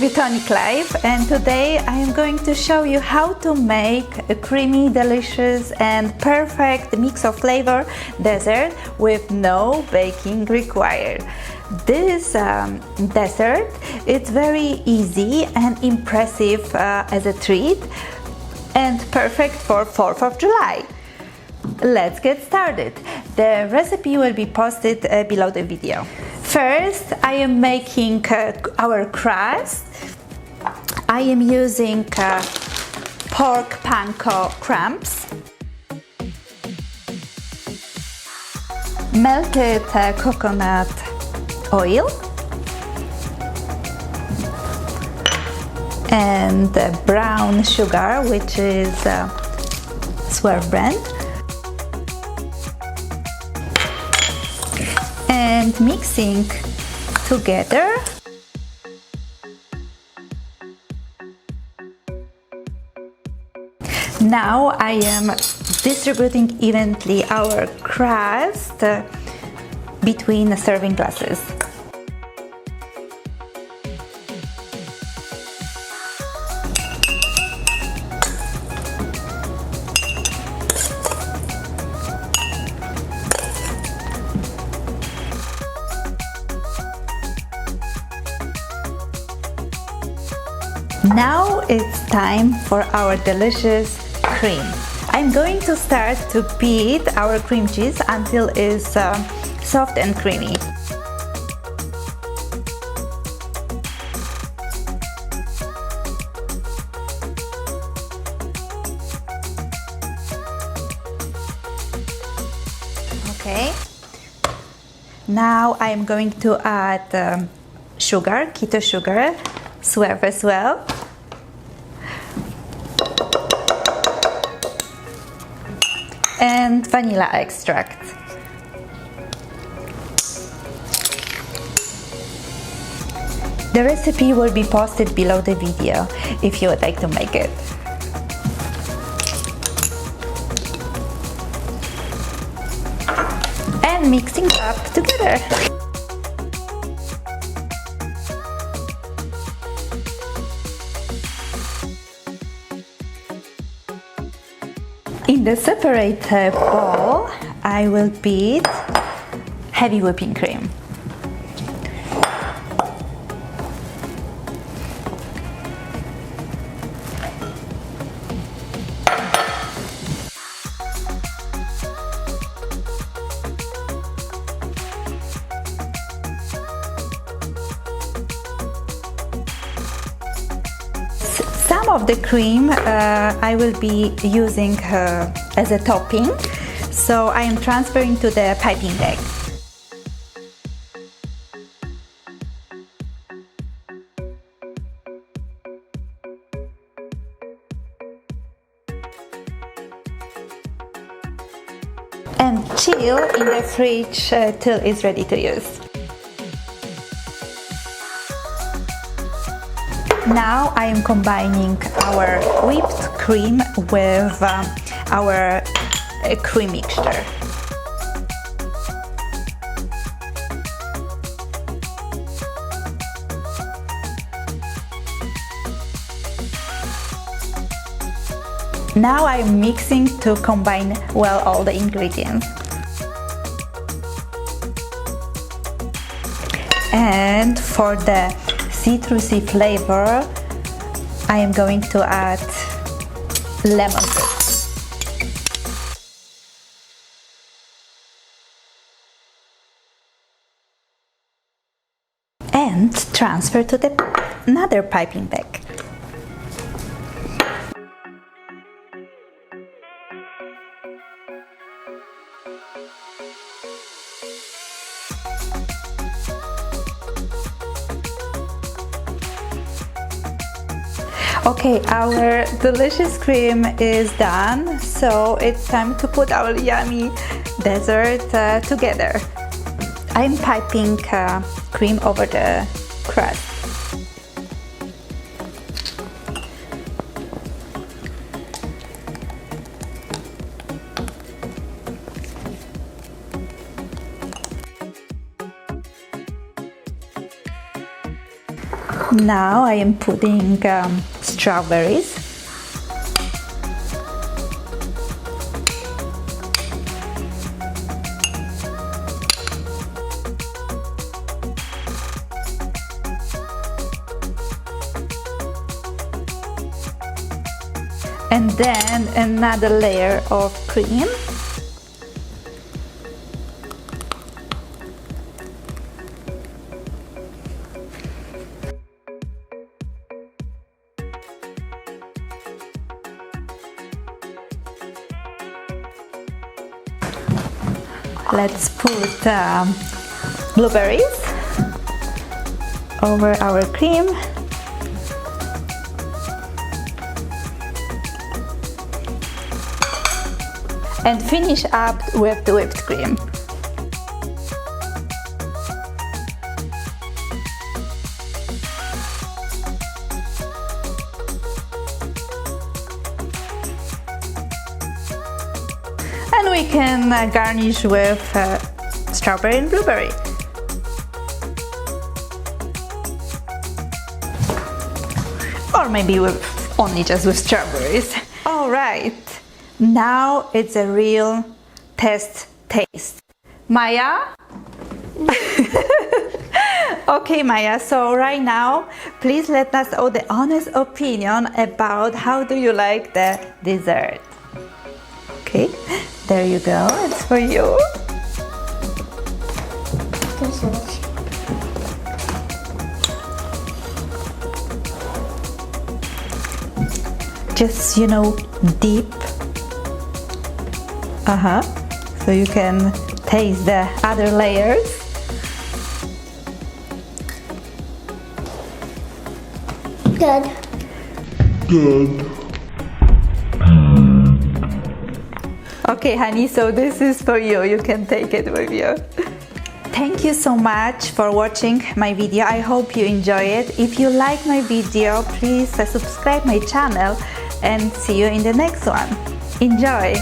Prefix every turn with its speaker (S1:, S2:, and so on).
S1: Beautonic Life, and today I am going to show you how to make a creamy, delicious and perfect mix of flavor dessert with no baking required. This dessert is very easy and impressive as a treat and perfect for 4th of July. Let's get started. The recipe will be posted below the video. First, I am making our crust. I am using pork panko crumbs, melted coconut oil, and brown sugar, which is Swerve brand, and mixing together. Now I am distributing evenly our crust between the serving glasses. Now it's time for our delicious cream. I'm going to start to beat our cream cheese until it's soft and creamy. Okay. Now I'm going to add sugar, keto sugar, Swerve as well. And vanilla extract. The recipe will be posted below the video if you would like to make it. And mixing up together. In the separate bowl, I will beat heavy whipping cream. Some of the cream I will be using as a topping, so I am transferring to the piping bag. And chill in the fridge till it's ready to use. Now I am combining our whipped cream with our cream mixture. Now I'm mixing to combine well all the ingredients. And for the citrusy flavor, I am going to add lemon juice. And transfer to another piping bag. Okay, our delicious cream is done, so it's time to put our yummy dessert together. I'm piping cream over the crust. Now I am putting strawberries. And then another layer of cream. Let's put blueberries over our cream. And finish up with the whipped cream. And we can garnish with strawberry and blueberry. Or maybe only just with strawberries. All right. Now it's a real taste. Maya? Okay, Maya, so right now, please let us know the honest opinion about how do you like the dessert. Okay, there you go, it's for you. Just, deep. So you can taste the other layers.
S2: Good.
S1: Okay, honey, so this is for you. You can take it with you. Thank you so much for watching my video. I hope you enjoy it. If you like my video, please subscribe my channel and see you in the next one. Enjoy!